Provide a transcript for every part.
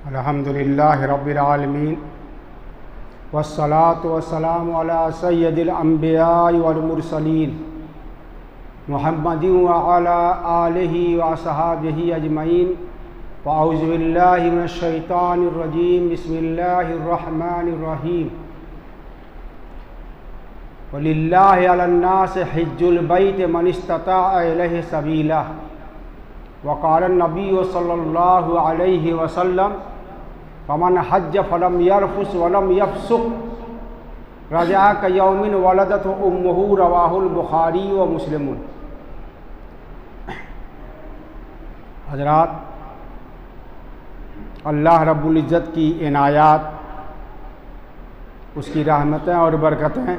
अल्हम्दुलिल्लाहि रब्बिल आलमीन वस्सलातु वस्सलामु अला सय्यदिल अंबियाइ वल मुरसलीन मुहम्मदिन व अला आलिहि व अस्हाबिहि अजमईन व औज़ु बिल्लाहि मिनश शैतानिर रजीम बिस्मिल्लाहिर रहमानिर रहीम वलिल्लाहि अलन नासि हिज्जुल बैति मन इस्तताअ इलैहि सबीला वक़ाल नबी सल्लल्लाहु अलैहि वसल्लम फमन हज्ज फलम यरफुस वलम यफसुक रजा का यौमिन वलदत उम्मुहु रवाहुल बुखारी व मुस्लिमुन। हज़रात, अल्लाह रब्बुल इज़्ज़त की इनायात, उसकी रहमतें और बरकतें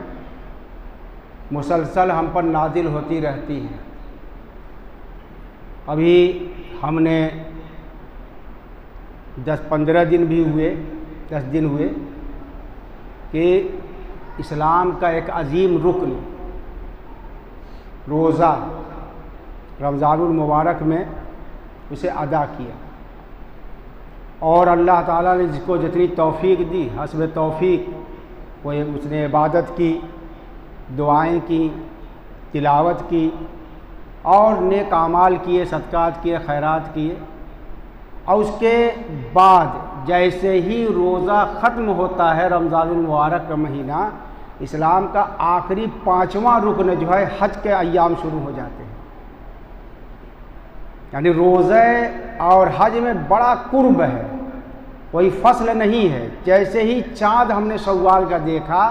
मुसलसल हम पर नाजिल होती रहती हैं। अभी हमने 10-15 दिन भी हुए, 10 दिन हुए कि इस्लाम का एक अजीम रुकन रोज़ा रमज़ानुल मुबारक में उसे अदा किया, और अल्लाह ताला ने जिसको जितनी तौफ़ीक दी हस्ब तौफ़ीक वो उसने इबादत की, दुआएं की, तिलावत की और नेक आमाल किए, सदक़ात किए, खैरात किए। और उसके बाद जैसे ही रोज़ा ख़त्म होता है रमज़ानुल मुबारक का महीना, इस्लाम का आखिरी 5वां रुकन जो है हज के अय्याम शुरू हो जाते हैं। यानी रोज़े और हज में बड़ा कुर्ब है, कोई फसल नहीं है। जैसे ही चाँद हमने शव्वाल का देखा,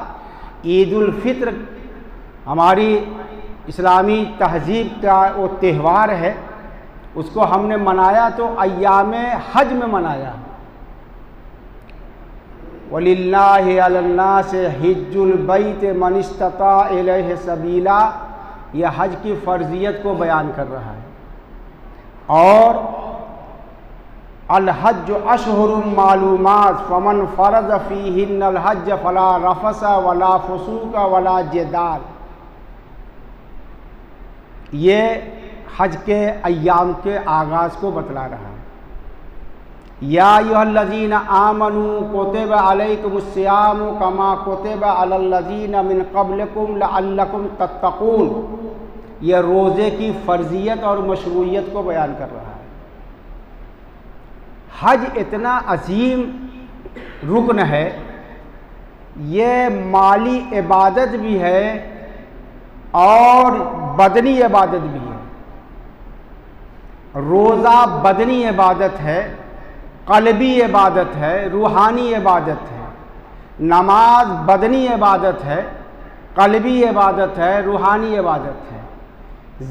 ईद उल फित्र हमारी इस्लामी तहज़ीब का वो त्यौहार है, उसको हमने मनाया तो अय्याम हज में मनाया। वलिल्लाहि अलन्नासि हिज्जुल बैत मन इस्तताअ इलैहि सबीला, यह हज की फ़र्ज़ियत को बयान कर रहा है। और अल हज अशहुरुम मालूमात फमन फ़रज़ फ़ीहिन्नल हज फ़ला रफ़स वला फ़ुसूक वला जिदाल। ये हज के अय्याम के आगाज़ को बतला रहा है। या अय्युहल्लज़ीना आमनू कुतिबा अलैकुमुस्सियामु कमा कुतिबा अलल्लज़ीना मिन क़ब्लिकुम लअल्लकुम तत्तक़ून। यह रोज़े की फ़र्ज़ियत और मशरूइयत को बयान कर रहा है। हज इतना अजीम रुकन है, ये माली इबादत भी है और बदनी इबादत भी है। रोज़ा बदनी इबादत है, क़ल्बी इबादत है, रूहानी इबादत है। नमाज बदनी इबादत है, क़ल्बी इबादत है, रूहानी इबादत है।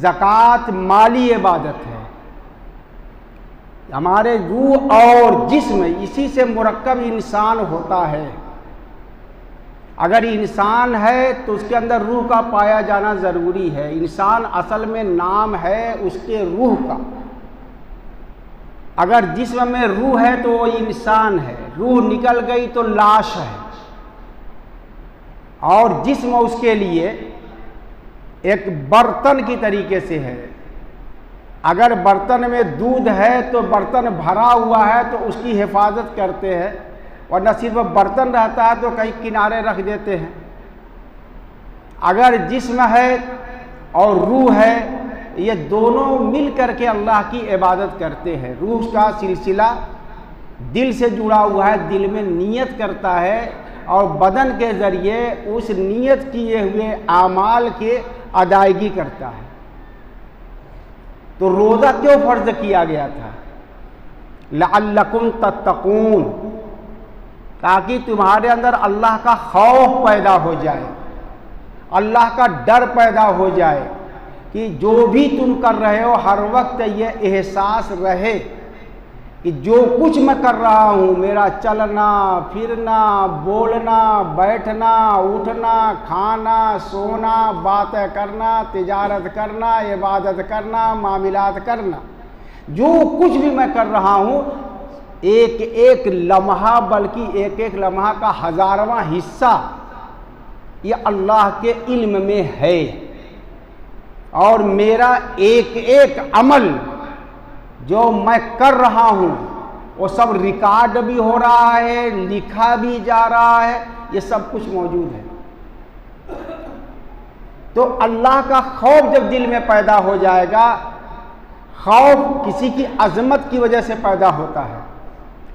ज़कात माली इबादत है। हमारे रूह और जिस्म इसी से मुरक्कब इंसान होता है। अगर इंसान है तो उसके अंदर रूह का पाया जाना ज़रूरी है। इंसान असल में नाम है उसके रूह का। अगर जिस्म में रूह है तो वो इंसान है, रूह निकल गई तो लाश है। और जिस्म उसके लिए एक बर्तन की तरीके से है। अगर बर्तन में दूध है तो बर्तन भरा हुआ है तो उसकी हिफाजत करते हैं, और न सिर्फ बर्तन रहता है तो कहीं किनारे रख देते हैं। अगर जिस्म है और रूह है, ये दोनों मिल करके अल्लाह की इबादत करते हैं। रूह का सिलसिला दिल से जुड़ा हुआ है, दिल में नियत करता है और बदन के ज़रिए उस नियत किए हुए आमाल के अदायगी करता है। तो रोज़ा क्यों फ़र्ज़ किया गया था? लअल्लकुम तत्तक़ून, ताकि तुम्हारे अंदर अल्लाह का खौफ पैदा हो जाए, अल्लाह का डर पैदा हो जाए कि जो भी तुम कर रहे हो हर वक्त ये एहसास रहे कि जो कुछ मैं कर रहा हूँ, मेरा चलना फिरना, बोलना, बैठना, उठना, खाना, सोना, बातें करना, तिजारत करना, इबादत करना, मामिलात करना, जो कुछ भी मैं कर रहा हूँ, एक एक लम्हा, बल्कि एक एक लम्हा का 1000वां हिस्सा ये अल्लाह के इल्म में है। और मेरा एक एक अमल जो मैं कर रहा हूँ वो सब रिकॉर्ड भी हो रहा है, लिखा भी जा रहा है, ये सब कुछ मौजूद है। तो अल्लाह का खौफ जब दिल में पैदा हो जाएगा, खौफ किसी की अजमत की वजह से पैदा होता है,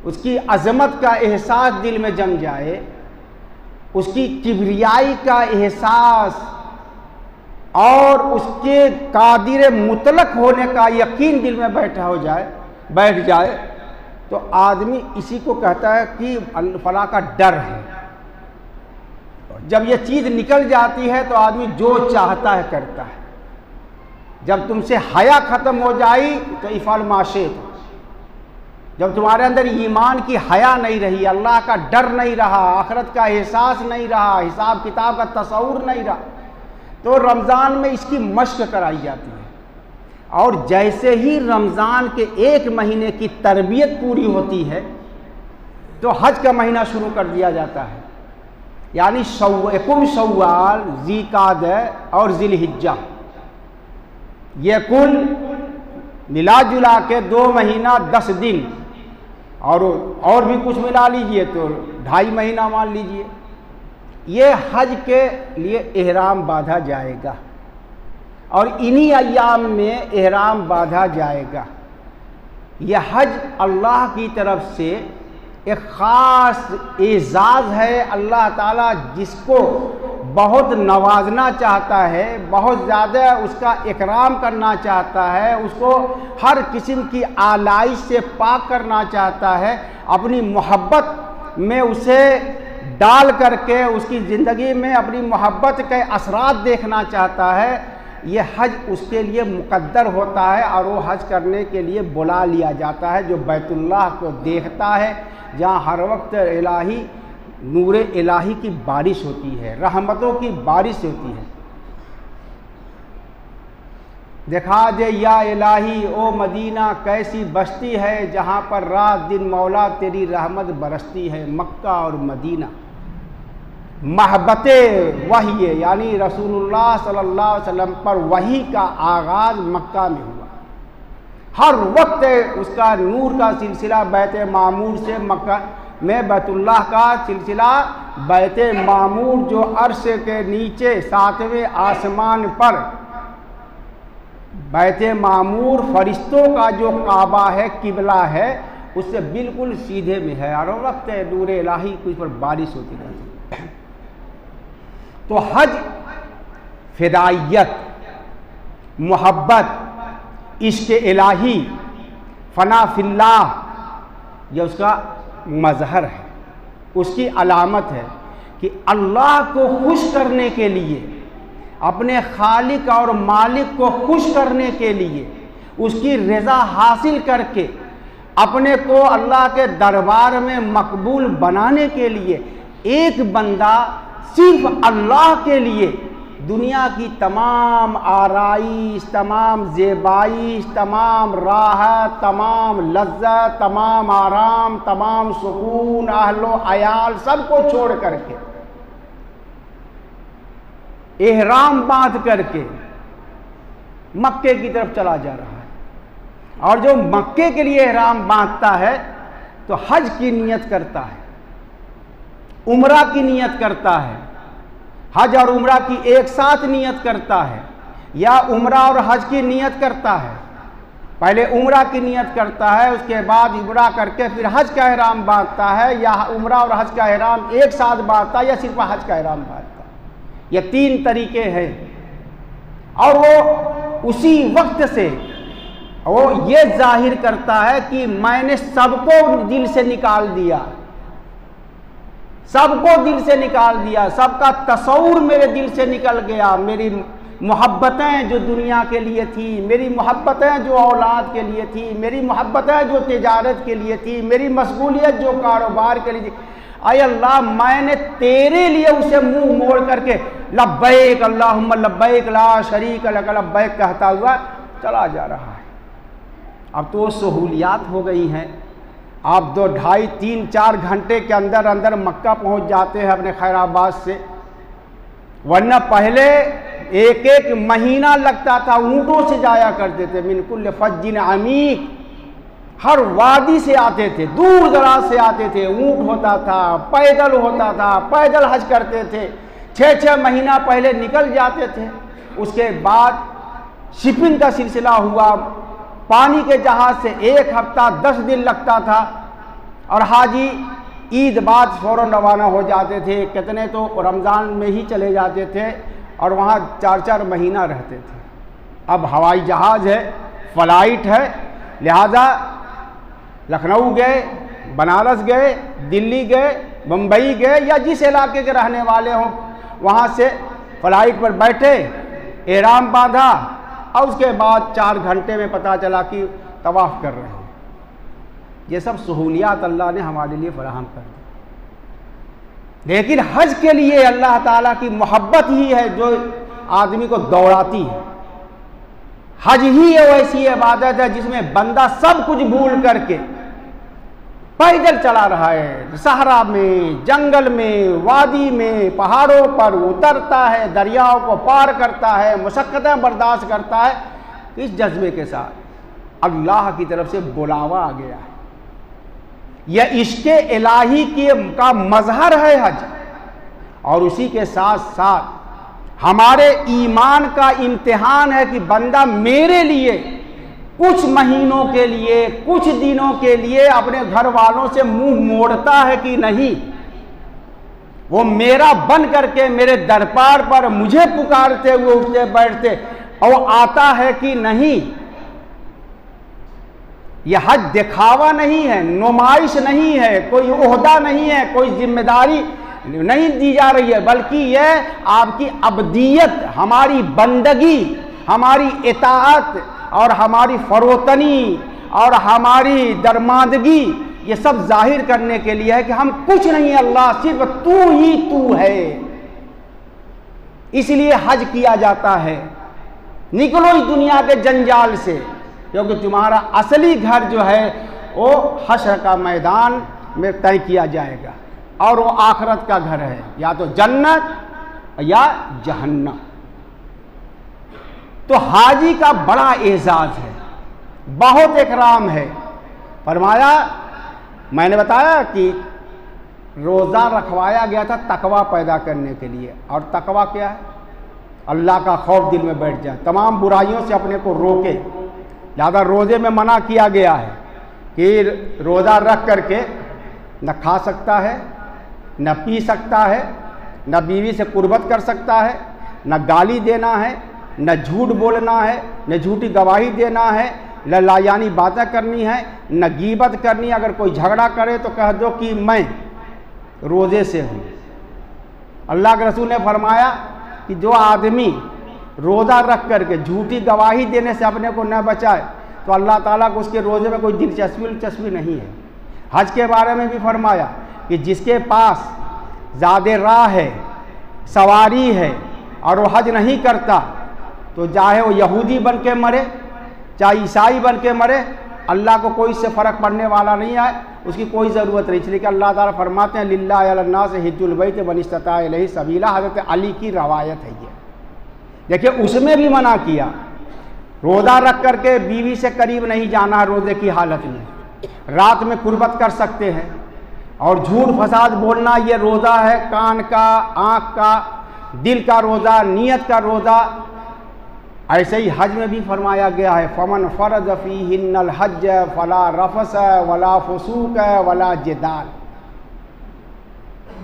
उसकी अजमत का एहसास दिल में जम जाए, उसकी किबरियाई का एहसास और उसके कादिर मुतलक होने का यकीन दिल में बैठ जाए तो आदमी इसी को कहता है कि फला का डर है। जब ये चीज़ निकल जाती है तो आदमी जो चाहता है करता है। जब तुमसे हया ख़त्म हो जाई तो इफ़ाल माशेत, जब तुम्हारे अंदर ईमान की हया नहीं रही, अल्लाह का डर नहीं रहा, आखिरत का एहसास नहीं रहा, हिसाब किताब का तसव्वुर नहीं रहा, तो रमज़ान में इसकी मश्क कराई जाती है। और जैसे ही रमज़ान के एक महीने की तरबियत पूरी होती है तो हज का महीना शुरू कर दिया जाता है। यानी शव्वाल, ज़िलक़ादा और ज़िलहिज्जा, ये कुल मिला जुला के 2 महीना 10 दिन और भी कुछ मिला लीजिए तो 2.5 महीना मान लीजिए, ये हज के लिए एहराम बांधा जाएगा और इन्हीं अय्याम में एहराम बांधा जाएगा। यह हज अल्लाह की तरफ से एक ख़ास एजाज़ है। अल्लाह ताला जिसको बहुत नवाजना चाहता है, बहुत ज़्यादा उसका इकराम करना चाहता है, उसको हर किस्म की आलाइश से पाक करना चाहता है, अपनी मोहब्बत में उसे डाल करके उसकी ज़िंदगी में अपनी मोहब्बत के असरात देखना चाहता है, ये हज उसके लिए मुकद्दर होता है और वो हज करने के लिए बुला लिया जाता है, जो बैतुल्लाह को देखता है, जहाँ हर वक्त इलाही नूर इलाही की बारिश होती है, रहमतों की बारिश होती है। देखा जे या इलाही ओ मदीना कैसी बस्ती है जहाँ पर रात दिन मौला तेरी रहमत बरसती है। मक्का और मदीना महबते वही, यानी रसूलुल्लाह सल्लल्लाहु अलैहि वसल्लम पर वही का आगाज़ मक्का में हुआ। हर वक्त उसका नूर का सिलसिला बैत मामूर से मक्का में बैतुल्लाह का सिलसिला बैत मामूर जो अर्श के नीचे 7वें आसमान पर बैत मामूर फरिश्तों का जो काबा है, किबला है, उससे बिल्कुल सीधे में है और वक्त नूर इलाही कुछ पर बारिश होती रहती है। तो हज फिदाइयत, मोहब्बत, इश्क इलाही, फना फिल्लाह, यह उसका मज़हर है, उसकी अलामत है कि अल्लाह को खुश करने के लिए, अपने खालिक और मालिक को खुश करने के लिए, उसकी रज़ा हासिल करके अपने को अल्लाह के दरबार में मकबूल बनाने के लिए एक बंदा सिर्फ अल्लाह के लिए दुनिया की तमाम आराइश, तमाम ज़ेबाइश, तमाम राहत, तमाम लज्जत, तमाम आराम, तमाम सुकून, अहलो अयाल सबको छोड़ करके एहराम बांध करके मक्के की तरफ चला जा रहा है। और जो मक्के के लिए एहराम बांधता है तो हज की नियत करता है, उम्रा की नियत करता है, हज और उम्रा की एक साथ नियत करता है, या उम्रा और हज की नियत करता है। पहले उम्रा की नियत करता है, उसके बाद उम्रा करके फिर हज का एहराम बांधता है, या उम्रा और हज का एहराम एक साथ बांधता है, या सिर्फ हज का एहराम बांधता है। ये 3 तरीके हैं। और वो उसी वक्त से वो ये जाहिर करता है कि मैंने सबको दिल से निकाल दिया, सबको दिल से निकाल दिया, सबका तसव्वुर मेरे दिल से निकल गया। मेरी मोहब्बतें जो दुनिया के लिए थी, मेरी मोहब्बतें जो औलाद के लिए थी, मेरी मोहब्बतें जो तिजारत के लिए थी, मेरी मशगूलियत जो कारोबार के लिए थी, अय अल्लाह मैंने तेरे लिए उसे मुंह मोड़ करके लब्बैक अल्लाहुम्मा लब्बैक ला शरीक लक लब्बैक कहता हुआ चला जा रहा है। अब तो सहूलियात हो गई हैं, आप 2, 2.5, 3, 4 घंटे के अंदर अंदर मक्का पहुंच जाते हैं अपने खैराबाद से, वरना पहले 1-1 महीना लगता था, ऊँटों से जाया करते थे। मिन कुल्ल फज्जिन अमीक, हर वादी से आते थे, दूर दराज से आते थे, ऊंट होता था, पैदल होता था, पैदल हज करते थे, 6-6 महीना पहले निकल जाते थे। उसके बाद शिपिंग का सिलसिला हुआ, पानी के जहाज से 1 हफ्ता 10 दिन लगता था और हाजी ईद बाद फौरन रवाना हो जाते थे। कितने तो रमज़ान में ही चले जाते थे और वहाँ 4-4 महीना रहते थे। अब हवाई जहाज़ है, फ़्लाइट है, लिहाजा लखनऊ गए, बनारस गए, दिल्ली गए, मुंबई गए या जिस इलाके के रहने वाले हों, वहाँ से फ़्लाइट पर बैठे, एहराम बांधा और उसके बाद 4 घंटे में पता चला कि तवाफ़ कर रहे हैं। ये सब सहूलियात अल्लाह ने हमारे लिए फराहम कर दी। लेकिन हज के लिए अल्लाह ताला की मोहब्बत ही है जो आदमी को दौड़ाती है। हज ही ऐसी इबादत है जिसमें बंदा सब कुछ भूल करके पैदल चला रहा है, सहरा में, जंगल में, वादी में, पहाड़ों पर उतरता है, दरियाओं को पार करता है, मुशक्क़तें बर्दाश्त करता है। इस जज्बे के साथ अल्लाह की तरफ से बुलावा आ गया है। यह इश्क़े इलाही का मजहर है हज, और उसी के साथ साथ हमारे ईमान का इम्तिहान है कि बंदा मेरे लिए कुछ महीनों के लिए, कुछ दिनों के लिए अपने घर वालों से मुंह मोड़ता है कि नहीं। वो मेरा बन करके मेरे दरबार पर मुझे पुकारते हुए उठते बैठते और आता है कि नहीं। यह हज दिखावा नहीं है, नुमाइश नहीं है, कोई ओहदा नहीं है, कोई जिम्मेदारी नहीं दी जा रही है, बल्कि यह आपकी अब्दियत, हमारी बंदगी, हमारी इताअत और हमारी फरोतनी और हमारी दरमादगी, ये सब जाहिर करने के लिए है कि हम कुछ नहीं है अल्लाह, सिर्फ तू ही तू है। इसलिए हज किया जाता है। निकलो इस दुनिया के जंजाल से, क्योंकि तुम्हारा असली घर जो है वो हश्र का मैदान में तय किया जाएगा और वो आखिरत का घर है, या तो जन्नत या जहन्नम। तो हाजी का बड़ा एजाज है, बहुत इकराम है। फरमाया, मैंने बताया कि रोज़ा रखवाया गया था तकवा पैदा करने के लिए, और तकवा क्या है? अल्लाह का खौफ दिल में बैठ जाए, तमाम बुराइयों से अपने को रोके। ज़्यादा रोज़े में मना किया गया है कि रोज़ा रख करके न खा सकता है, न पी सकता है, न बीवी से कुर्बत कर सकता है, न गाली देना है, न झूठ बोलना है, न झूठी गवाही देना है, न लायानी बातें करनी है, न गीबत करनी। अगर कोई झगड़ा करे तो कह दो कि मैं रोज़े से हूँ। अल्लाह के रसूल ने फरमाया कि जो आदमी रोज़ा रख करके झूठी गवाही देने से अपने को न बचाए तो अल्लाह ताला को उसके रोज़े में कोई दिलचस्पी नहीं है। हज के बारे में भी फरमाया कि जिसके पास ज़ादे राह है, सवारी है, और वो हज नहीं करता, तो चाहे वो यहूदी बन के मरे, चाहे ईसाई बन के मरे, अल्लाह को कोई इससे फ़र्क पड़ने वाला नहीं है, उसकी कोई ज़रूरत नहीं। इसलिए कि अल्लाह ताला फरमाते हैं लिल्लाहि अलन्नास हिज्जुल बैत मन इस्तताअ इलैहि सबीला। हज़रत अली की रवायत है ये। देखिए, उसमें भी मना किया, रोज़ा रख करके बीवी से करीब नहीं जाना है रोज़े की हालत में, रात में कुर्बत कर सकते हैं, और झूठ फसाद बोलना ये रोज़ा है कान का, आँख का, दिल का रोज़ा, नीयत का रोज़ा। ऐसे ही हज में भी फरमाया गया है, फमन फ़रज़ फ़ीहिन्नल हज फ़ला रफ़स वला फ़ुसूक़ वला जिदाल,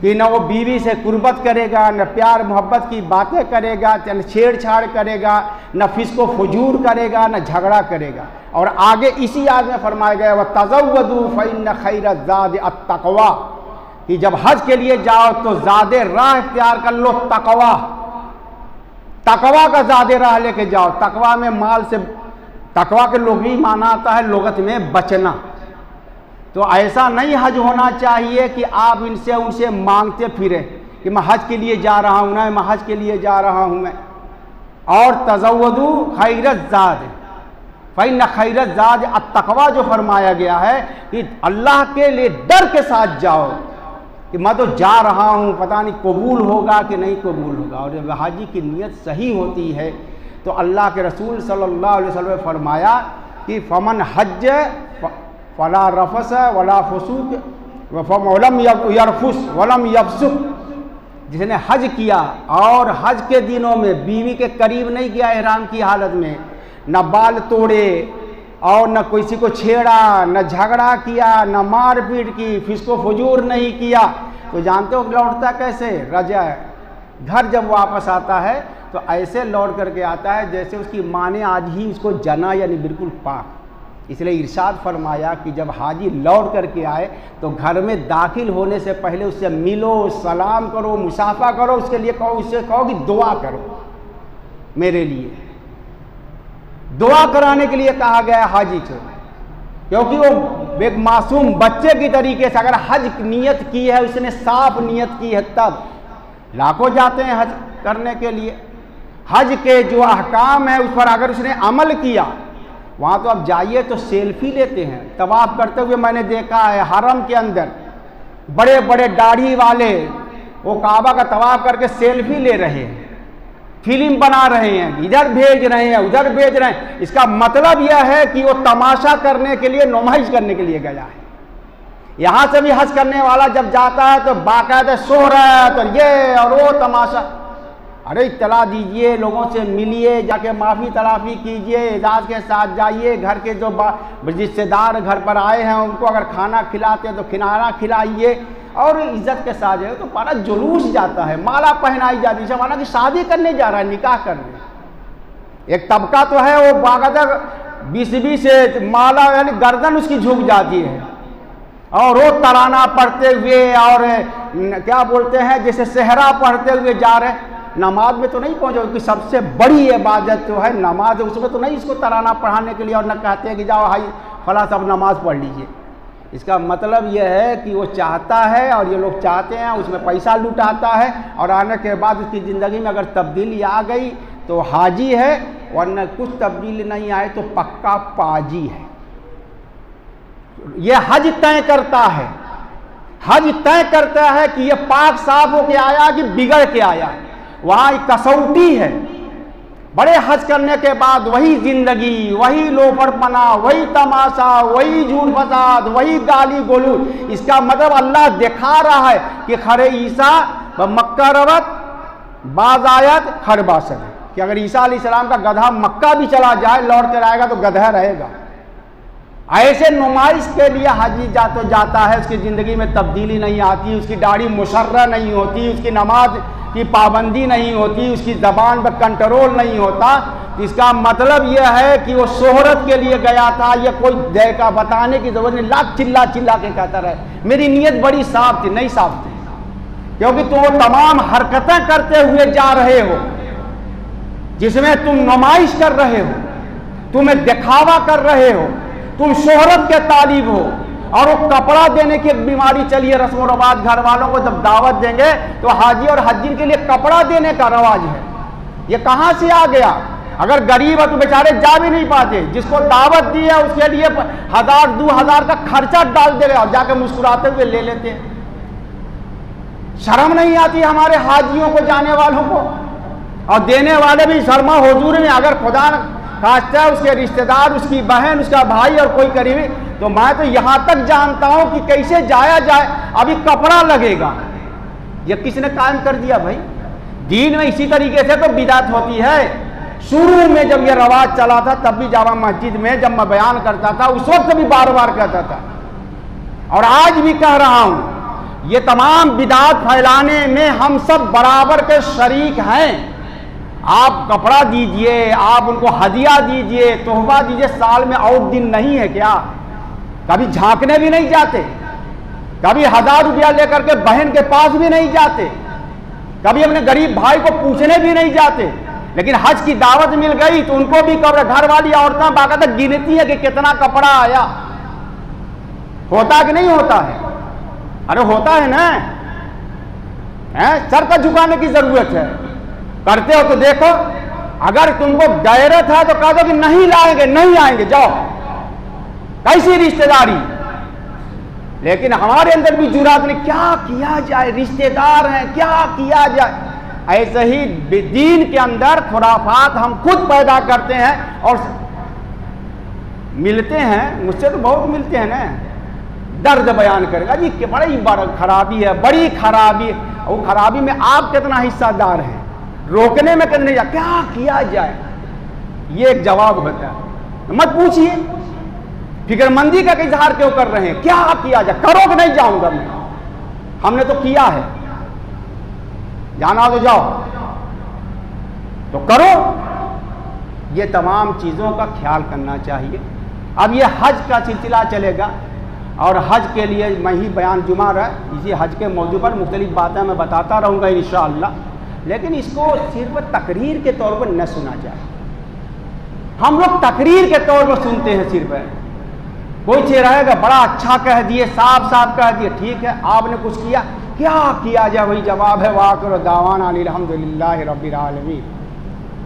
कि न वो बीवी से कुर्बत करेगा, न प्यार मोहब्बत की बातें करेगा, न छेड़छाड़ करेगा, न फिस्को फजूर करेगा, न झगड़ा करेगा। और आगे इसी आयत में फरमाया गया व तज़व्वदू फ़इन्न खैर ज़ाद अत्तक़वा, कि जब हज के लिए जाओ तो ज़ादे राह इख्तियार कर लो, तक़वा, तक़वा का ज़ादे राह लेके जाओ। तक़वा में माल से, तक़वा के लोगी माना आता है लुगत में बचना। तो ऐसा नहीं हज होना चाहिए कि आप इनसे उनसे मांगते फिरें कि मैं हज के लिए जा रहा हूँ, ना मैं हज के लिए जा रहा हूँ मैं। और तज़व्वदू खैरत ज़ाद फ़इन्न खैरत ज़ाद अत्तक़वा जो फरमाया गया है कि अल्लाह के लिए डर के साथ जाओ, कि मैं तो जा रहा हूँ, पता नहीं कबूल होगा कि नहीं कबूल होगा। और जब हाजी की नीयत सही होती है तो अल्लाह के रसूल सल्लल्लाहु अलैहि वसल्लम ने फरमाया कि फमन हज फला रफस वला फसूक वलम यरफुस वलम यफसुक, जिसने हज किया और हज के दिनों में बीवी के करीब नहीं गया ihram की हालत में, न बाल तोड़े और न किसी को छेड़ा, न झगड़ा किया, न मारपीट की, फिस्को फजूर नहीं किया, तो जानते हो लौटता कैसे? रजा घर जब वापस आता है तो ऐसे लौट करके आता है जैसे उसकी माँ ने आज ही उसको जना, यानी बिल्कुल पाक। इसलिए इरशाद फरमाया कि जब हाजी लौट करके आए तो घर में दाखिल होने से पहले उससे मिलो, सलाम करो, मुसाफा करो, उसके लिए कहो, उससे कहो कि दुआ करो मेरे लिए। दुआ कराने के लिए कहा गया हाजी को, क्योंकि वो एक मासूम बच्चे की तरीके से अगर हज नियत की है, उसने साफ नियत की है, तब लाखों जाते हैं हज करने के लिए। हज के जो अहकाम है उस पर अगर उसने अमल किया, वहाँ तो आप जाइए तो सेल्फी लेते हैं तवाफ करते हुए। मैंने देखा है हरम के अंदर बड़े बड़े दाढ़ी वाले वो काबा का तवाफ करके सेल्फी ले रहे हैं, फिल्म बना रहे हैं, इधर भेज रहे हैं, उधर भेज रहे हैं। इसका मतलब यह है कि वो तमाशा करने के लिए, नुमाइश करने के लिए गया है। यहाँ से भी हज करने वाला जब जाता है तो बाकायदा शोहरत और ये और वो तमाशा। अरे इत्तला दीजिए, लोगों से मिलिए, जाके माफ़ी तलाफ़ी कीजिए, एजाज़ के साथ जाइए। घर के जो रिश्तेदार घर पर आए हैं उनको अगर खाना खिलाते हैं तो खाना खिलाइए और इज्जत के साथ जाए। तो बड़ा जुलूस जाता है, माला पहनाई जाती है, माना कि शादी करने जा रहा है, निकाह करने। एक तबका तो है वो बाकायदा 20-20 से माला यानी गर्दन उसकी झुक जाती है और वो तराना पढ़ते हुए और क्या बोलते हैं जैसे सेहरा पढ़ते हुए जा रहे। नमाज में तो नहीं पहुंचे, क्योंकि सबसे बड़ी इबादत जो है नमाज है, उसमें तो नहीं इसको तराना पढ़ाने के लिए और न कहते हैं कि जाओ भाई फला सब नमाज पढ़ लीजिए। इसका मतलब यह है कि वो चाहता है और ये लोग चाहते हैं, उसमें पैसा लुटाता है और आने के बाद उसकी ज़िंदगी में अगर तब्दीली आ गई तो हाजी है, वरना कुछ तब्दीली नहीं आए तो पक्का पाजी है। ये हज तय करता है, हज तय करता है कि ये पाक साफ होके आया कि बिगड़ के आया। वहाँ एक कसौटी है। बड़े हज करने के बाद वही जिंदगी, वही लोफड़पना, वही तमाशा, वही झूठ फसाद, वही गाली गोलू। इसका मतलब अल्लाह दिखा रहा है कि खरे ईसा मक्का रवत बाजायत खरबासत, कि अगर ईसा अलैहिस्सलाम का गधा मक्का भी चला जाए लौट कर आएगा तो गधा रहेगा। ऐसे नुमाइश के लिए हाजी जाता है, उसकी ज़िंदगी में तब्दीली नहीं आती, उसकी दाढ़ी मुशर्रा नहीं होती, उसकी नमाज की पाबंदी नहीं होती, उसकी ज़बान पर कंट्रोल नहीं होता। इसका मतलब यह है कि वो शोहरत के लिए गया था। ये कोई दे का बताने की ज़रूरत नहीं, लाख चिल्ला चिल्ला के कहता रहे मेरी नीयत बड़ी साफ थी। नहीं साफ थी, क्योंकि तुम वो तमाम हरकतें करते हुए जा रहे हो जिसमें तुम नुमाइश कर रहे हो, तुम्हें दिखावा कर रहे हो, तुम शोहरत के तालिब हो। और वो कपड़ा देने की एक बीमारी चली है रस्म रवाज। घर वालों को जब दावत देंगे तो हाजी और हज्जिन के लिए कपड़ा देने का रवाज है। ये कहाँ से आ गया? अगर गरीब है तो बेचारे जा भी नहीं पाते, जिसको दावत दी है उसके लिए 1000-2000 का खर्चा डाल दे रहे और जाकर मुस्कुराते हुए ले लेते हैं। शर्म नहीं आती हमारे हाजियों को, जाने वालों को? और देने वाले भी शर्मा हुजूर में, अगर खुदा खास्ता है उसके रिश्तेदार, उसकी बहन, उसका भाई और कोई करीबी, तो मैं तो यहाँ तक जानता हूँ कि कैसे जाया जाए। अभी कपड़ा लगेगा, ये किसने कायम कर दिया भाई? दीन में इसी तरीके से तो बिदात होती है। शुरू में जब ये रवाज चला था तब भी जामा मस्जिद में जब मैं बयान करता था उस वक्त भी बार बार कहता था और आज भी कह रहा हूँ, ये तमाम बिदात फैलाने में हम सब बराबर के शरीक हैं। आप कपड़ा दीजिए, आप उनको हदिया दीजिए, तोहफा दीजिए, साल में और दिन नहीं है क्या? कभी झांकने भी नहीं जाते, कभी 1000 रुपया लेकर के बहन के पास भी नहीं जाते, कभी अपने गरीब भाई को पूछने भी नहीं जाते। लेकिन हज की दावत मिल गई तो उनको भी कब्र, घर वाली औरतें बाकायदा गिनती है कि कितना कपड़ा आया। होता कि नहीं होता है? अरे होता है ना, सर का झुकाने की जरूरत है। करते हो तो देखो, अगर तुमको गैरत है तो कह दो कि नहीं लाएंगे, नहीं आएंगे, जाओ। कैसी रिश्तेदारी? लेकिन हमारे अंदर भी जुरात नहीं, क्या किया जाए, रिश्तेदार हैं, क्या किया जाए। ऐसे ही दीन के अंदर खुराफात हम खुद पैदा करते हैं और मिलते हैं, मुझसे तो बहुत मिलते हैं ना, दर्द बयान करेगा जी कि बड़ी खराबी है, बड़ी खराबी है। वो खराबी में आप कितना हिस्सादार हैं, रोकने में कितने, क्या किया जाए, ये एक जवाब होता है। मत पूछिए, फिक्रमंदी का इजहार क्यों कर रहे हैं, क्या किया जाए, करो कि नहीं जाऊंगा मैं, हमने तो किया है, जाना तो जाओ, तो करो। ये तमाम चीज़ों का ख्याल करना चाहिए। अब ये हज का सिलसिला चलेगा और हज के लिए मैं ही बयान जुमा रहा, इसी हज के मौजू पर मुख्तलिफ बातें मैं बताता रहूँगा इंशाअल्लाह, लेकिन इसको सिर्फ तकरीर के तौर पर न सुना जाए। हम लोग तकरीर के तौर पर सुनते हैं, सिर्फ कोई चीज़ रहेगा बड़ा अच्छा कह दिए, साफ साफ कह दिए, ठीक है आपने कुछ किया, क्या किया जाए, वही जवाब है, वाक़िर दावाना अनिल हम्दुलिल्लाहि रब्बिल आलमीन।